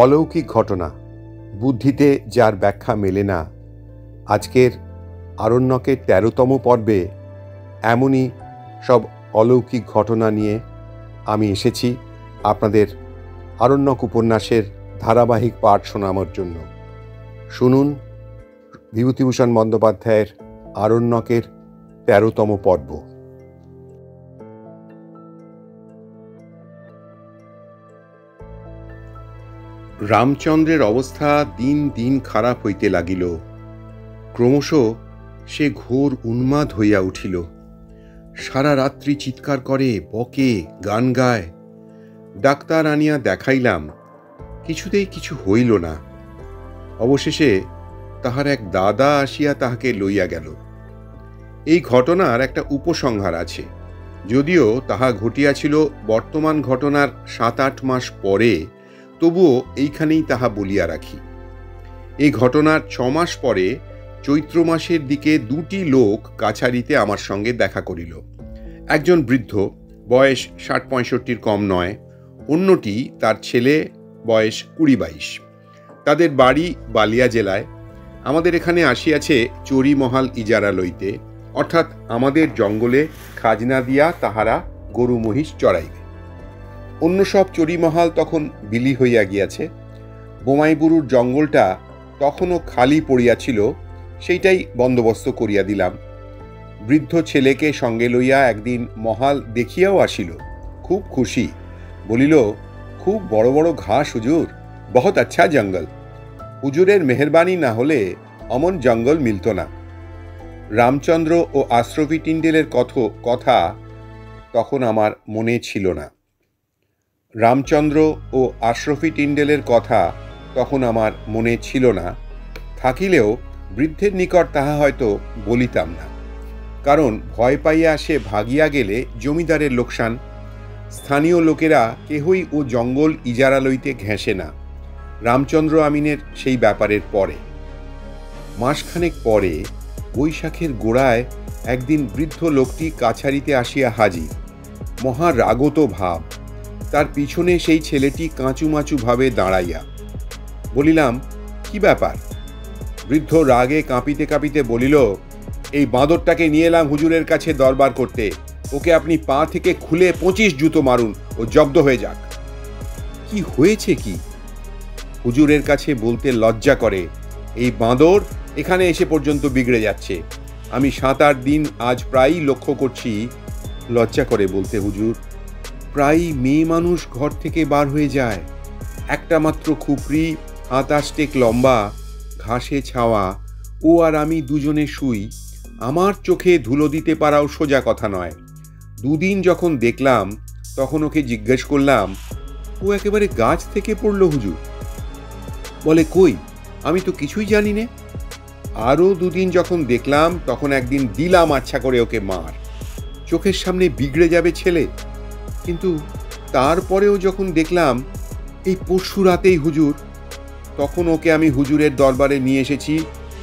অলৌকিক ঘটনা, বুদ্ধিতে যার ব্যাখ্যা মেলে না। আজকের আরণ্যকের 13তম পর্বে এমনই সব অলৌকিক ঘটনা নিয়ে আমি এসেছি আপনাদের আরণ্যক উপন্যাসের ধারাবাহিক পাঠ শোনানোর জন্য। শুনুন বিভূতিভূষণ বন্দ্যোপাধ্যায়ের আরণ্যকের 13তম পর্ব। রামচন্দ্রের অবস্থা দিন দিন খারাপ হইতে লাগিল। ক্রমশ সে ঘোর উন্মাদ হইয়া উঠিল। সারা রাত্রি চিৎকার করে, বকে, গান গায়। ডাক্তার আনিয়া দেখাইলাম, কিছুতেই কিছু হইল না। অবশেষে তাহার এক দাদা আসিয়া তাহাকে লইয়া গেল। এই ঘটনার একটা উপসংহার আছে, যদিও তাহা ঘটিয়াছিল বর্তমান ঘটনার 7-8 মাস পরে, তবুও এইখানেই তাহা বলিয়া রাখি। এই ঘটনার 6 মাস পরে চৈত্র মাসের দিকে 2টি লোক কাছারিতে আমার সঙ্গে দেখা করিল। একজন বৃদ্ধ, বয়স 60-65 কম নয়, অন্যটি তার ছেলে, বয়স 20-22। তাদের বাড়ি বালিয়া জেলায়। আমাদের এখানে আসিয়াছে চরিমহাল ইজারা লইতে, অর্থাৎ আমাদের জঙ্গলে খাজনা দিয়া তাহারা গরু মহিষ চড়াইবে। অন্য সব চরিমহাল তখন বিলি হইয়া গিয়াছে। বোমাইবুরুর জঙ্গলটা তখনও খালি পড়িয়াছিল, সেইটাই বন্দোবস্ত করিয়া দিলাম। বৃদ্ধ ছেলেকে সঙ্গে লইয়া একদিন মহাল দেখিয়াও আসিল। খুব খুশি, বলিল, খুব বড় বড় ঘাস হুজুর, বহুত আচ্ছা জঙ্গল। হুজুরের মেহরবানি না হলে অমন জঙ্গল মিলত না। রামচন্দ্র ও আশরফি টিন্ডেলের কথা তখন আমার মনে ছিল না। রামচন্দ্র ও আশরফি টিন্ডেলের কথা তখন আমার মনে ছিল না, থাকিলেও বৃদ্ধের নিকট তাহা হয়তো বলিতাম না, কারণ ভয় পাইয়া সে ভাগিয়া গেলে জমিদারের লোকসান। স্থানীয় লোকেরা কেহই ও জঙ্গল ইজারা লইতে ঘেঁষে না। রামচন্দ্র আমিনের সেই ব্যাপারের পরে, মাসখানেক পরে, বৈশাখের গোড়ায় একদিন বৃদ্ধ লোকটি কাছারিতে আসিয়া হাজির, মহা রাগত ভাব। তার পিছনে সেই ছেলেটি কাঁচুমাচু ভাবে দাঁড়াইয়া। বলিলাম, কি ব্যাপার? বৃদ্ধ রাগে কাঁপিতে কাঁপিতে বলিল, এই বাঁদরটাকে নিয়ে এলাম হুজুরের কাছে দরবার করতে। ওকে আপনি পা থেকে খুলে 25 জুতো মারুন, ও জব্দ হয়ে যাক। কি হয়েছে কি? হুজুরের কাছে বলতে লজ্জা করে। এই বাঁদর এখানে এসে পর্যন্ত বিগড়ে যাচ্ছে। আমি 7-8 দিন আজ প্রায়ই লক্ষ্য করছি। লজ্জা করে বলতে হুজুর, প্রায়ই মেয়ে মানুষ ঘর থেকে বার হয়ে যায়। একটা মাত্র খুপড়ি, 7-8 টেক লম্বা, ঘাসে ছাওয়া, ও আর আমি দুজনে শুই। আমার চোখে ধুলো দিতে পারাও সোজা কথা নয়। 2 দিন যখন দেখলাম, তখন ওকে জিজ্ঞেস করলাম, ও একেবারে গাছ থেকে পড়লো হুজুর? বলে, কই, আমি তো কিছুই জানি নে। আরও 2 দিন যখন দেখলাম, তখন একদিন দিলাম আচ্ছা করে ওকে মার। চোখের সামনে বিগড়ে যাবে ছেলে। কিন্তু তারপরেও যখন দেখলাম এই পরশু রাতেই হুজুর, তখন ওকে আমি হুজুরের দরবারে নিয়ে এসেছি,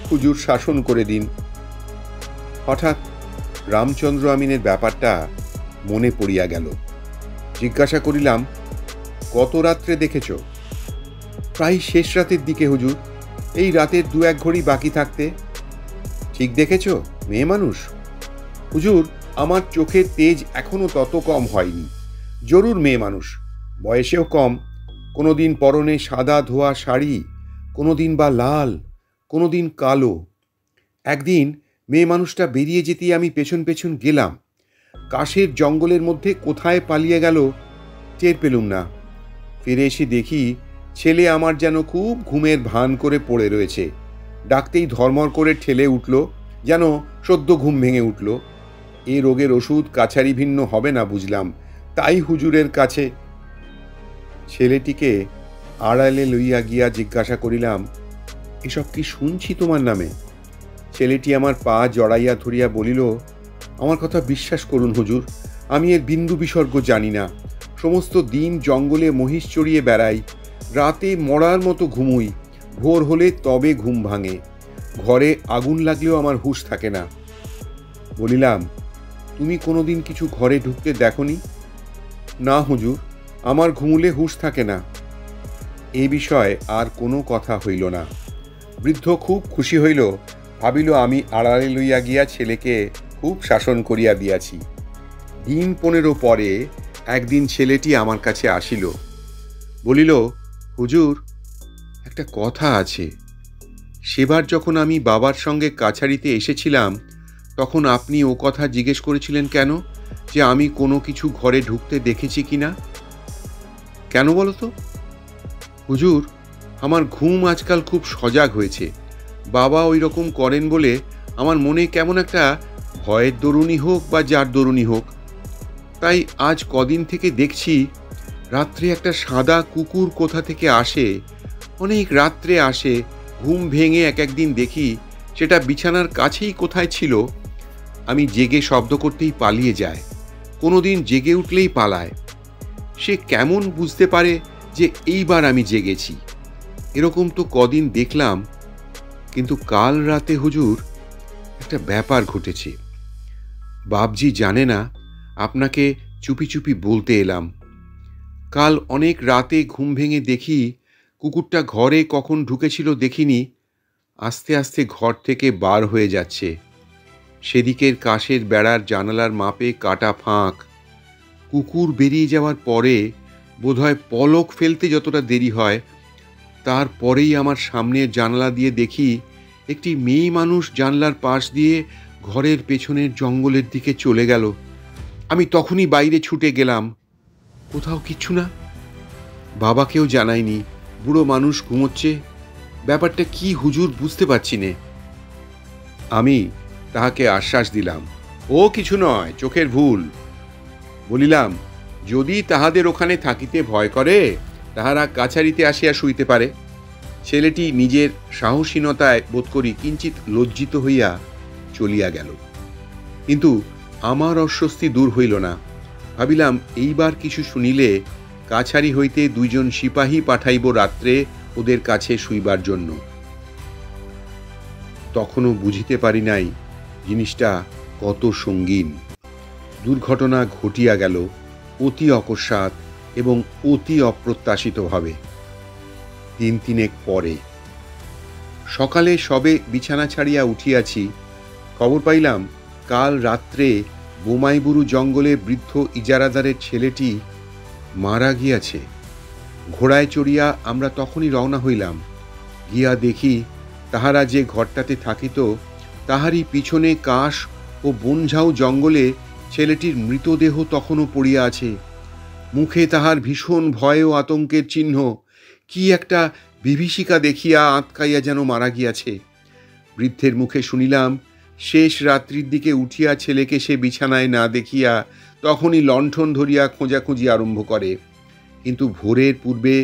হুজুর শাসন করে দিন। হঠাৎ রামচন্দ্র আমিনের ব্যাপারটা মনে পড়িয়া গেল। জিজ্ঞাসা করিলাম, কত রাত্রে দেখেছ? প্রায় শেষ রাতের দিকে হুজুর, এই রাতের 2-1 ঘড়ি বাকি থাকতে। ঠিক দেখেছ? মেয়ে মানুষ? হুজুর, আমার চোখের তেজ এখনো তত কম হয়নি। জরুর মেয়ে মানুষ, বয়সেও কম। কোনোদিন পরনে সাদা ধোয়া শাড়ি, কোনোদিন বা লাল, কোনোদিন কালো। একদিন মেয়ে মানুষটা বেরিয়ে যেতেই আমি পেছন পেছন গেলাম। কাশের জঙ্গলের মধ্যে কোথায় পালিয়ে গেল টের পেলুম না। ফিরে এসে দেখি ছেলে আমার যেন খুব ঘুমের ভান করে পড়ে রয়েছে। ডাকতেই ধর্মর করে ঠেলে উঠল, যেন সদ্য ঘুম ভেঙে উঠল। এ রোগের ওষুধ কাছারি ভিন্ন হবে না বুঝলাম, তাই হুজুরের কাছে। ছেলেটিকে আড়ালে লইয়া গিয়া জিজ্ঞাসা করিলাম, এসব কি শুনছি তোমার নামে? ছেলেটি আমার পা জড়াইয়া ধরিয়া বলিল, আমার কথা বিশ্বাস করুন হুজুর, আমি এর বিন্দু বিসর্গ জানি না। সমস্ত দিন জঙ্গলে মহিষ চড়িয়ে বেড়াই, রাতে মরার মতো ঘুমুই, ভোর হলে তবে ঘুম ভাঙে। ঘরে আগুন লাগলেও আমার হুঁশ থাকে না। বলিলাম, তুমি কোনোদিন কিছু ঘরে ঢুকতে দেখনি? না হুজুর, আমার ঘুমুলে হুঁশ থাকে না। এ বিষয়ে আর কোনো কথা হইল না। বৃদ্ধ খুব খুশি হইল, ভাবিল আমি আড়ালে লইয়া গিয়া ছেলেকে খুব শাসন করিয়া দিয়াছি। দিন 15 পরে একদিন ছেলেটি আমার কাছে আসিল, বলিল, হুজুর, একটা কথা আছে। সেবার যখন আমি বাবার সঙ্গে কাছারিতে এসেছিলাম, তখন আপনি ও কথা জিজ্ঞেস করেছিলেন কেন, যে আমি কোনো কিছু ঘরে ঢুকতে দেখেছি কিনা? কেন বলো তো? হুজুর, আমার ঘুম আজকাল খুব সজাগ হয়েছে। বাবা ওই রকম করেন বলে আমার মনে কেমন একটা ভয়ের দরুনি হোক বা যার দরুনি হোক, তাই আজ কদিন থেকে দেখছি রাত্রে একটা সাদা কুকুর কোথা থেকে আসে, অনেক রাত্রে আসে, ঘুম ভেঙে এক একদিন দেখি সেটা বিছানার কাছেই কোথায় ছিল, আমি জেগে শব্দ করতেই পালিয়ে যায়, কোনোদিন জেগে উঠলেই পালায়। সে কেমন বুঝতে পারে যে এইবার আমি জেগেছি? এরকম তো কদিন দেখলাম, কিন্তু কাল রাতে হুজুর একটা ব্যাপার ঘটেছে। বাপজি জানে না, আপনাকে চুপি চুপি বলতে এলাম। কাল অনেক রাতে ঘুম ভেঙে দেখি কুকুরটা ঘরে কখন ঢুকেছিল দেখিনি, আস্তে আস্তে ঘর থেকে বার হয়ে যাচ্ছে। সেদিকের কাঠের বেড়ার জানালার মাপে কাটা ফাঁক। কুকুর বেরিয়ে যাওয়ার পরে বোধহয় পলক ফেলতে যতটা দেরি হয়, তারপরেই আমার সামনের জানালা দিয়ে দেখি একটি মেয়ে মানুষ জানলার পাশ দিয়ে ঘরের পেছনের জঙ্গলের দিকে চলে গেল। আমি তখনই বাইরে ছুটে গেলাম, কোথাও কিচ্ছু না। বাবাকেও জানাইনি, বুড়ো মানুষ ঘুমোচ্ছে। ব্যাপারটা কি হুজুর বুঝতে পারছি নে। আমি তাহাকে আশ্বাস দিলাম, ও কিছু নয়, চোখের ভুল। বলিলাম, যদি তাহাদের ওখানে থাকিতে ভয় করে, তাহারা কাছারিতে আসিয়া শুইতে পারে। ছেলেটি নিজের সাহসীনতায় বোধ করি কিঞ্চিত লজ্জিত হইয়া চলিয়া গেল। কিন্তু আমার অস্বস্তি দূর হইল না। ভাবিলাম, এইবার কিছু শুনিলে কাছারি হইতে 2 জন সিপাহী পাঠাইব রাত্রে ওদের কাছে শুইবার জন্য। তখনও বুঝিতে পারি নাই জিনিসটা কত সঙ্গীন। দুর্ঘটনা ঘটিয়া গেল অতি অকস্মাৎ এবং অতি অপ্রত্যাশিতভাবে। 3 পরে সকালে সবে বিছানা ছাড়িয়া উঠিয়াছি, খবর পাইলাম কাল রাত্রে বোমাইবুরু জঙ্গলে বৃদ্ধ ইজারাদারের ছেলেটি মারা গিয়াছে। ঘোড়ায় চড়িয়া আমরা তখনই রওনা হইলাম। গিয়া দেখি তাহারা যে ঘরটাতে থাকিত, তাহারই পিছনে কাশ ও বনঝাউ জঙ্গলে ছেলেটির মৃতদেহ তখনও পড়িয়া আছে। মুখে তাহার ভীষণ ভয় ও আতঙ্কের চিহ্ন। কি একটা বিভীষিকা দেখিয়া আঁতকাইয়া যেন মারা গিয়াছে। বৃদ্ধের মুখে শুনিলাম, শেষ রাত্রির দিকে উঠিয়া ছেলেকে সে বিছানায় না দেখিয়া তখনই লণ্ঠন ধরিয়া খোঁজাখুঁজি আরম্ভ করে, কিন্তু ভোরের পূর্বে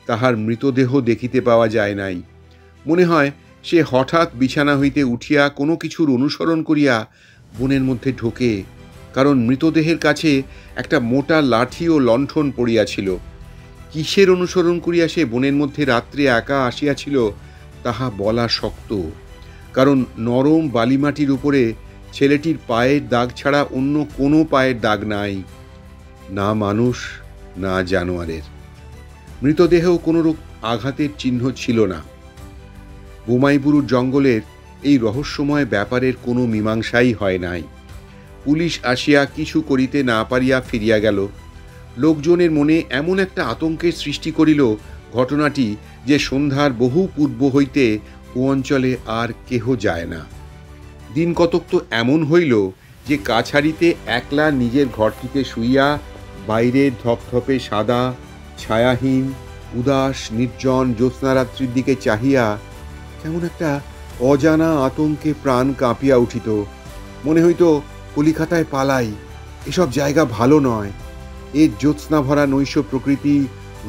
তাহার মৃতদেহ দেখিতে পাওয়া যায় নাই। মনে হয় সে হঠাৎ বিছানা হইতে উঠিয়া কোনো কিছুর অনুসরণ করিয়া বনের মধ্যে ঢোকে, কারণ মৃতদেহের কাছে একটা মোটা লাঠি ও লণ্ঠন পড়িয়াছিল। কিসের অনুসরণ করিয়া সে বনের মধ্যে রাত্রে একা আসিয়াছিল তাহা বলা শক্ত, কারণ নরম বালিমাটির উপরে ছেলেটির পায়ের দাগ ছাড়া অন্য কোনো পায়ের দাগ নাই, না মানুষ না জানোয়ারের। মৃতদেহেও কোনোরূপ আঘাতের চিহ্ন ছিল না। বোমাইবুরুর জঙ্গলের এই রহস্যময় ব্যাপারের কোনো মীমাংসাই হয় নাই। পুলিশ আসিয়া কিছু করিতে না পারিয়া ফিরিয়া গেল। লোকজনের মনে এমন একটা আতঙ্কের সৃষ্টি করিল ঘটনাটি, যে সন্ধ্যার বহু পূর্ব হইতে ও অঞ্চলে আর কেহ যায় না। দিন কতক তো এমন হইল যে কাছারিতে একলা নিজের ঘরটিতে শুইয়া বাইরের ধপধপে সাদা ছায়াহীন উদাস নির্জন জ্যোৎস্নারাত্রির দিকে চাহিয়া কেমন একটা অজানা আতঙ্কে প্রাণ কাঁপিয়া উঠিত। মনে হইত, কলিকাতায় পালাই, এসব জায়গা ভালো নয়। এর জ্যোৎস্না ভরা নৈশ প্রকৃতি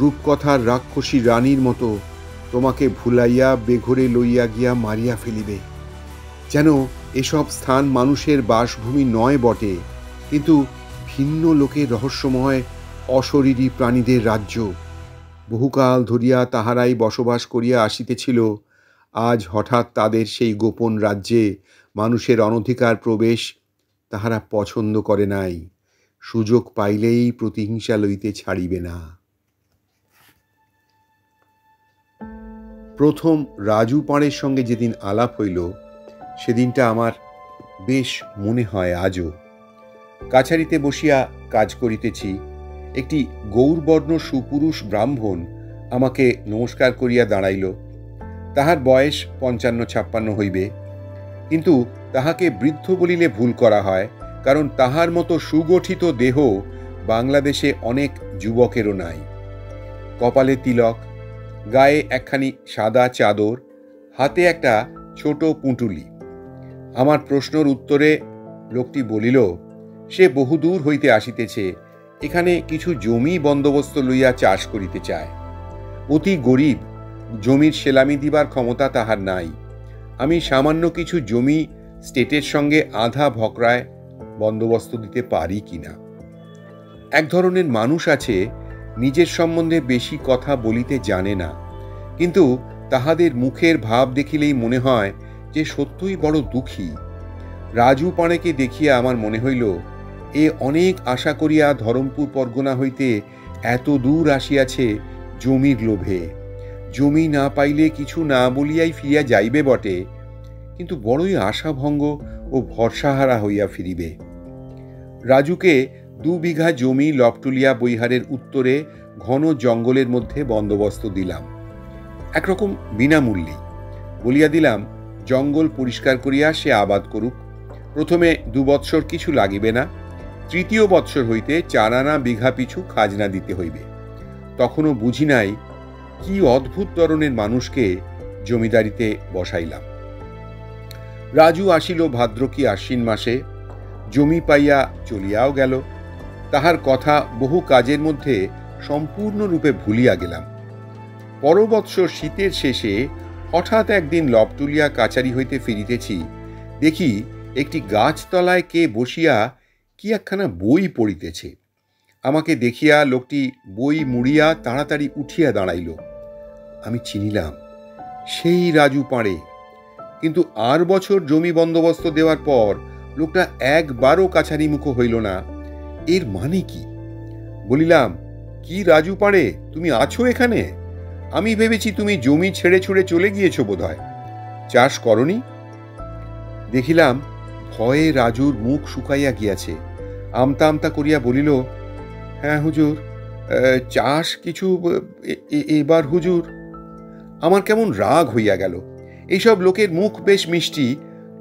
রূপকথার রাক্ষসী রানীর মতো তোমাকে ভুলাইয়া বেঘরে লইয়া গিয়া মারিয়া ফেলিবে। যেন এসব স্থান মানুষের বাসভূমি নয় বটে, কিন্তু ভিন্ন লোকের রহস্যময় অশরীরী প্রাণীদের রাজ্য। বহুকাল ধরিয়া তাহারাই বসবাস করিয়া আসিতেছিল, আজ হঠাৎ তাদের সেই গোপন রাজ্যে মানুষের অনধিকার প্রবেশ তাহারা পছন্দ করে নাই, সুযোগ পাইলেই প্রতিহিংসা লইতে ছাড়িবে না। প্রথম রাজু পাঁড়ের সঙ্গে যেদিন আলাপ হইল সেদিনটা আমার বেশ মনে হয় আজও। কাছারিতে বসিয়া কাজ করিতেছি, একটি গৌরবর্ণ সুপুরুষ ব্রাহ্মণ আমাকে নমস্কার করিয়া দাঁড়াইল। তাহার বয়স ৫৫-৫৬ হইবে, কিন্তু তাহাকে বৃদ্ধ বলিলে ভুল করা হয়, কারণ তাহার মতো সুগঠিত দেহ বাংলাদেশে অনেক যুবকেরও নাই। কপালে তিলক, গায়ে একখানি সাদা চাদর, হাতে একটা ছোট পুঁটুলি। আমার প্রশ্নর উত্তরে লোকটি বলিল, সে বহুদূর হইতে আসিতেছে, এখানে কিছু জমি বন্দোবস্ত লইয়া চাষ করিতে চায়। অতি গরিব, জমির সেলামি দিবার ক্ষমতা তাহার নাই। আমি সামান্য কিছু জমি স্টেটের সঙ্গে আধা ভকরায় বন্দোবস্ত দিতে পারি কিনা। এক ধরনের মানুষ আছে, নিজের সম্বন্ধে বেশি কথা বলিতে জানে না, কিন্তু তাহাদের মুখের ভাব দেখিলেই মনে হয় যে সত্যই বড় দুঃখী। রাজু পাঁড়েকে দেখিয়া আমার মনে হইল, এ অনেক আশা করিয়া ধরমপুর পরগনা হইতে এত দূর আসিয়াছে জমির লোভে। জমি না পাইলে কিছু না বলিয়াই ফিরিয়া যাইবে বটে, কিন্তু বড়ই আশাভঙ্গ ও ভরসাহারা হইয়া ফিরিবে। রাজুকে ২ বিঘা জমি লবটুলিয়া বৈহারের উত্তরে ঘন জঙ্গলের মধ্যে বন্দোবস্ত দিলাম, একরকম বিনামূল্যে। বলিয়া দিলাম, জঙ্গল পরিষ্কার করিয়া সে আবাদ করুক। প্রথমে ২ বৎসর কিছু লাগিবে না, ৩য় বৎসর হইতে ৪ আনা বিঘা পিছু খাজনা দিতে হইবে। তখনও বুঝি নাই কি অদ্ভুত ধরনের মানুষকে জমিদারিতে বসাইলাম। রাজু আসিল ভাদ্র কি আশ্বিন মাসে, জমি পাইয়া চলিয়াও গেল। তাহার কথা বহু কাজের মধ্যে সম্পূর্ণরূপে ভুলিয়া গেলাম। পরবৎসর শীতের শেষে হঠাৎ একদিন লবটুলিয়া কাছারি হইতে ফিরিতেছি, দেখি একটি গাছতলায় কে বসিয়া কি একখানা বই পড়িতেছে। আমাকে দেখিয়া লোকটি বই মুড়িয়া তাড়াতাড়ি উঠিয়া দাঁড়াইল। আমি চিনিলাম, সেই রাজু পাঁড়ে। কিন্তু আর বছর জমি বন্দোবস্ত দেওয়ার পর লোকটা একবারও কাছারি মুখ হইল না। এর মানে কি? বলিলাম, কি রাজু পাঁড়ে, তুমি আছো এখানে? আমি ভেবেছি তুমি জমি ছেড়ে ছুড়ে চলে গিয়েছো বোধহয়, চাষ করনি। দেখিলাম ভয়ে রাজুর মুখ শুকাইয়া গিয়াছে। আমতা আমতা করিয়া বলিল, হ্যাঁ হুজুর, চাষ কিছু এবার হুজুর। আমার কেমন রাগ হইয়া গেল। এইসব লোকের মুখ বেশ মিষ্টি,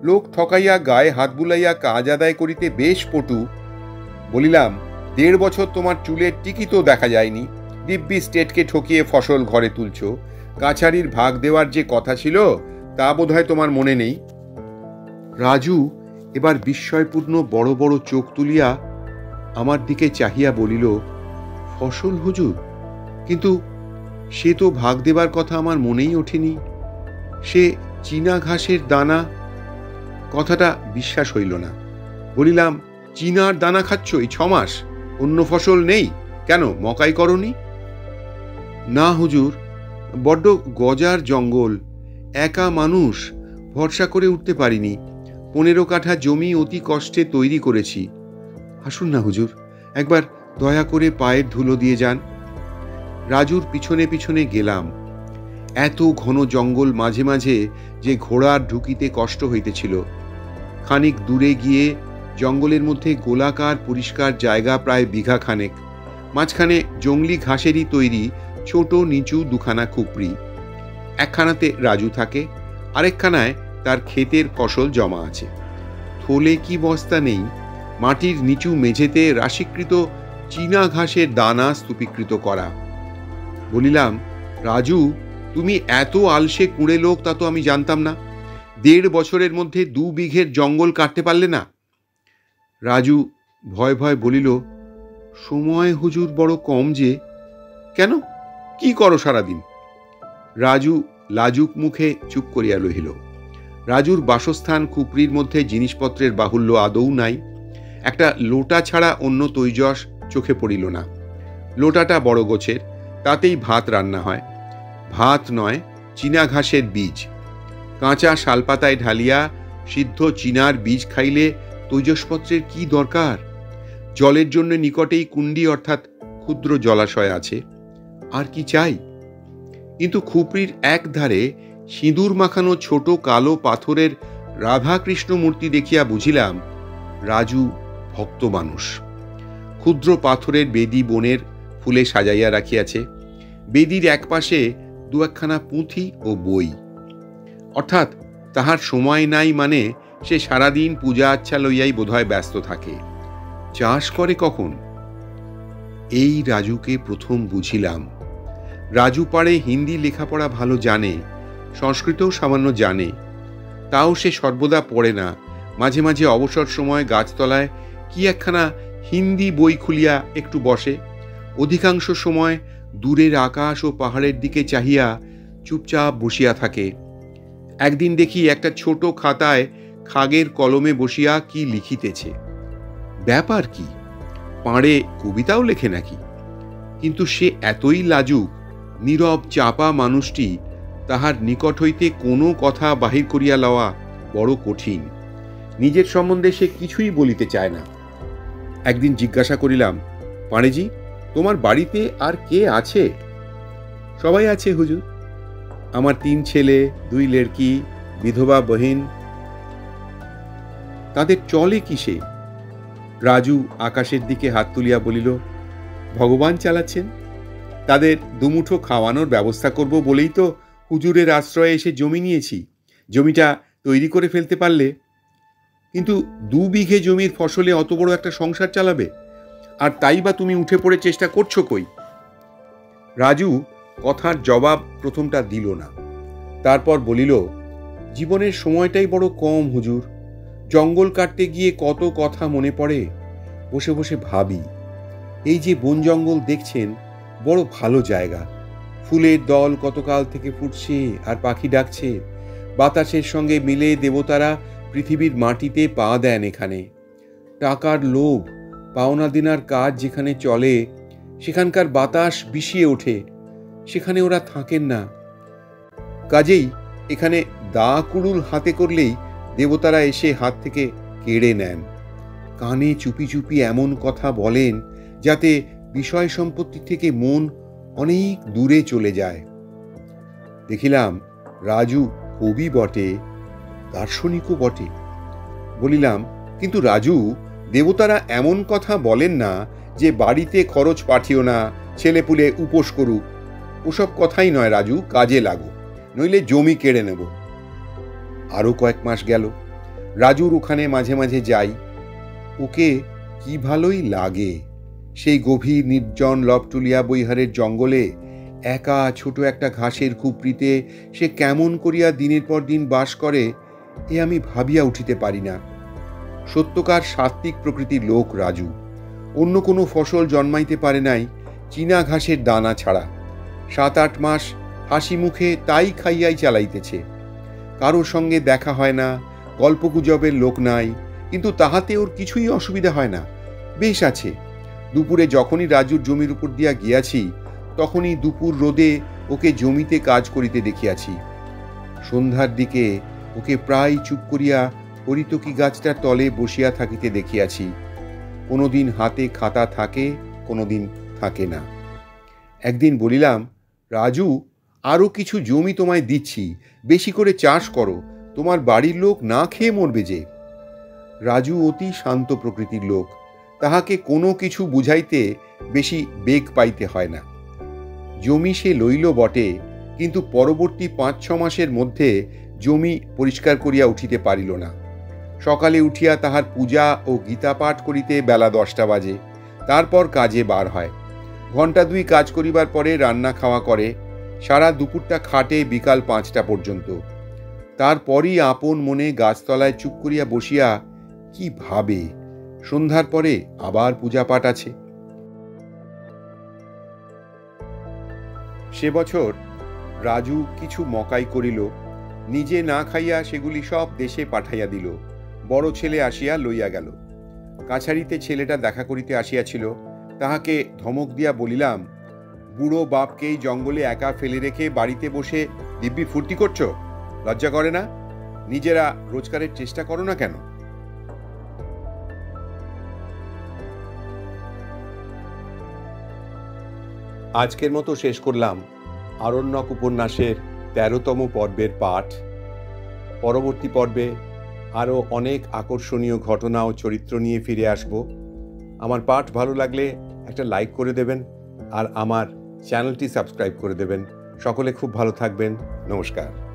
লোক ঠকাইয়া গায়ে হাত বুলাইয়া কাজ আদায় করিতে বেশ পটু। বলিলাম, ১.৫ বছর তোমার চুলের টিকি তো দেখা যায়নি, দিব্যি স্টেটকে ঠকিয়ে ফসল ঘরে তুলছ। কাছারির ভাগ দেওয়ার যে কথা ছিল তা বোধহয় তোমার মনে নেই। রাজু এবার বিস্ময়পূর্ণ বড় বড় চোখ তুলিয়া আমার দিকে চাহিয়া বলিল, ফসল হুজুর, কিন্তু সে তো ভাগ দেবার কথা আমার মনেই ওঠেনি। সে চীনা ঘাসের দানা। কথাটা বিশ্বাস হইল না। বলিলাম, চীনার দানা খাচ্ছ এই ৬ মাস? অন্য ফসল নেই কেন? মকাই করনি? না হুজুর, বড্ড গজার জঙ্গল, একা মানুষ, ভরসা করে উঠতে পারিনি। ১৫ কাঠা জমি অতি কষ্টে তৈরি করেছি। আসুন না হুজুর, একবার দয়া করে পায়ের ধুলো দিয়ে যান। রাজুর পিছনে পিছনে গেলাম। এত ঘন জঙ্গল মাঝে মাঝে যে ঘোড়ার ঢুকিতে কষ্ট হইতেছিল। খানিক দূরে গিয়ে জঙ্গলের মধ্যে গোলাকার পরিষ্কার জায়গা প্রায় বিঘা খানেক, মাঝখানে জংলি ঘাসেরই তৈরি ছোট নিচু ২খানা খুপড়ি। একখানাতে রাজু থাকে, আরেকখানায় তার ক্ষেতের ফসল জমা আছে। থলে কি বস্তা নেই, মাটির নিচু মেঝেতে রাশিকৃত চীনা ঘাসের দানা স্তূপীকৃত করা। বলিলাম, রাজু, তুমি এত আলসে কুঁড়ে লোক তা তো আমি জানতাম না। ১.৫ বছরের মধ্যে ২ বিঘের জঙ্গল কাটতে পারলে না। রাজু ভয় ভয় বলিল, সময় হুজুর বড় কম যে। কেন, কি করো সারাদিন? রাজু লাজুক মুখে চুপ করিয়া রহিল। রাজুর বাসস্থান খুপড়ির মধ্যে জিনিসপত্রের বাহুল্য আদৌ নাই। একটা লোটা ছাড়া অন্য তৈজস চোখে পড়িল না। লোটাটা বড় গোছের, তাতেই ভাত রান্না হয়। ভাত নয়, চীনা ঘাসের বীজ। কাঁচা শালপাতায় ঢালিয়া সিদ্ধ চিনার বীজ খাইলে তৈজসপত্রের কি দরকার? জলের জন্য নিকটেই কুণ্ডি অর্থাৎ ক্ষুদ্র জলাশয় আছে, আর কি চাই? কিন্তু খুপড়ির এক ধারে সিঁদুর মাখানো ছোট কালো পাথরের রাধাকৃষ্ণ মূর্তি দেখিয়া বুঝিলাম রাজু ভক্ত মানুষ। ক্ষুদ্র পাথরের বেদি বনের ফুলে সাজাইয়া রাখিয়াছে। বেদির একপাশে দু একখানা পুঁথি ও বই, অর্থাৎ তাহার সময় নাই, মানে সে সারাদিন পূজা আচ্ছা লইয়াই বোধহয় ব্যস্ত থাকে। চাষ করে কখন? এই রাজুকে প্রথম বুঝিলাম। রাজু পাড়ে হিন্দি লেখাপড়া ভালো জানে, সংস্কৃতও সামান্য জানে, তাও সে সর্বদা পড়ে না। মাঝে মাঝে অবসর সময় গাছতলায় কি একখানা হিন্দি বই খুলিয়া একটু বসে। অধিকাংশ সময় দূরের আকাশ ও পাহাড়ের দিকে চাহিয়া চুপচাপ বসিয়া থাকে। একদিন দেখি একটা ছোট খাতায় খাগের কলমে বসিয়া কি লিখিতেছে। ব্যাপার কি, পাড়ে কবিতাও লেখে নাকি? কিন্তু সে এতই লাজুক, নীরব চাপা মানুষটি, তাহার নিকট হইতে কোনো কথা বাহির করিয়া লওয়া বড় কঠিন। নিজের সম্বন্ধে সে কিছুই বলিতে চায় না। একদিন জিজ্ঞাসা করিলাম, পাঁড়েজি, তোমার বাড়িতে আর কে আছে? সবাই আছে হুজুর, আমার 3 ছেলে, 2 লেড়কি, বিধবা বহিন। তাদের চলে কিসে? রাজু আকাশের দিকে হাত তুলিয়া বলিল, ভগবান চালাচ্ছেন। তাদের দুমুঠো খাওয়ানোর ব্যবস্থা করব বলেই তো হুজুরের আশ্রয়ে এসে জমি নিয়েছি। জমিটা তৈরি করে ফেলতে পারলে, কিন্তু 2 বিঘে জমির ফসলে অত বড় একটা সংসার চালাবে, আর তাই বা তুমি উঠে পড়ে চেষ্টা করছো কই? রাজু কথার জবাব প্রথমটা দিল না। তারপর বলিল, জীবনের সময়টাই বড় কম হুজুর। জঙ্গল কাটতে গিয়ে কত কথা মনে পড়ে। বসে বসে ভাবি, এই যে বন জঙ্গল দেখছেন, বড় ভালো জায়গা। ফুলের দল কতকাল থেকে ফুটছে আর পাখি ডাকছে। বাতাসের সঙ্গে মিলে দেবতারা পৃথিবীর মাটিতে পা দেন এখানে। টাকার লোভ, পাওনা দিনার কাজ যেখানে চলে, সেখানকার বাতাস বিষিয়ে ওঠে, সেখানে ওরা থাকেন না। কাজেই এখানে দা কুড়ুল হাতে করলেই দেবতারা এসে হাত থেকে কেড়ে নেন। কানে চুপি চুপি এমন কথা বলেন যাতে বিষয় সম্পত্তি থেকে মন অনেক দূরে চলে যায়। দেখিলাম রাজু কবি বটে, দার্শনিকও বটে। বলিলাম, কিন্তু রাজু, দেবতারা এমন কথা বলেন না যে বাড়িতে খরচ পাঠিও না, ছেলেপুলে উপোস করুক। ওসব কথাই নয় রাজু, কাজে লাগো, নইলে জমি কেড়ে নেব। আরো কয়েক মাস গেল। রাজুর ওখানে মাঝে মাঝে যাই। ওকে কি ভালোই লাগে। সেই গভীর নির্জন লবটুলিয়া বৈহারের জঙ্গলে একা ছোট একটা ঘাসের খুপড়িতে সে কেমন করিয়া দিনের পর দিন বাস করে, এ আমি ভাবিয়া উঠিতে পারি না। সত্যকার সাত্ত্বিক প্রকৃতির লোক রাজু। অন্য কোনো ফসল জন্মাইতে পারে নাই চীনা ঘাসের দানা ছাড়া। 7-8 মাস হাসি মুখে তাই খাইয়াই চালাইতেছে। কারোর সঙ্গে দেখা হয় না, গল্পগুজবের লোক নাই, কিন্তু তাহাতে ওর কিছুই অসুবিধা হয় না, বেশ আছে। দুপুরে যখনই রাজুর জমির উপর দিয়া গিয়াছি, তখনই দুপুর রোদে ওকে জমিতে কাজ করিতে দেখিয়াছি। সন্ধ্যার দিকে ওকে প্রায় চুপ করিয়া হরিতকি গাছটার তলে বসিয়া থাকিতে দেখিয়াছি। কোনোদিন হাতে খাতা থাকে, কোনোদিন থাকে না। একদিন বলিলাম, রাজু, আরো কিছু জমি তোমায় দিচ্ছি, বেশি করে চাষ করো, তোমার বাড়ির লোক না খেয়ে মরবে যে। রাজু অতি শান্ত প্রকৃতির লোক, তাহাকে কোনো কিছু বুঝাইতে বেশি বেগ পাইতে হয় না। জমি সে লইল বটে, কিন্তু পরবর্তী 5-6 মাসের মধ্যে জমি পরিষ্কার করিয়া উঠিতে পারিল না। সকালে উঠিয়া তাহার পূজা ও গীতা পাঠ করিতে বেলা 10টা বাজে। তারপর কাজে বার হয়। ঘণ্টা 2 কাজ করিবার পরে রান্না খাওয়া করে। সারা দুপুরটা খাটে বিকাল 5টা পর্যন্ত। তারপরই আপন মনে গাছতলায় চুপ করিয়া বসিয়া কি ভাবে। সন্ধ্যার পরে আবার পূজা পাঠ আছে। সে বছর রাজু কিছু মকাই করিল, নিজে না খাইয়া সেগুলি সব দেশে পাঠাইয়া দিল। বড় ছেলে আসিয়া লইয়া গেল। কাছারিতে ছেলেটা দেখা করিতে আসিয়াছিল। তাহাকে ধমক দিয়া বলিলাম, বুড়ো বাপকেই জঙ্গলে একা ফেলে রেখে বাড়িতে বসে দিব্যি ফুর্তি করছ? লজ্জা করে না? নিজেরা রোজগারের চেষ্টা করো না কেন? আজকের মতো শেষ করলাম আরণ্যক উপন্যাসের ১৩তম পর্বের পাঠ। পরবর্তী পর্বে আরও অনেক আকর্ষণীয় ঘটনা ও চরিত্র নিয়ে ফিরে আসব। আমার পাঠ ভালো লাগলে একটা লাইক করে দেবেন আর আমার চ্যানেলটি সাবস্ক্রাইব করে দেবেন। সকলে খুব ভালো থাকবেন। নমস্কার।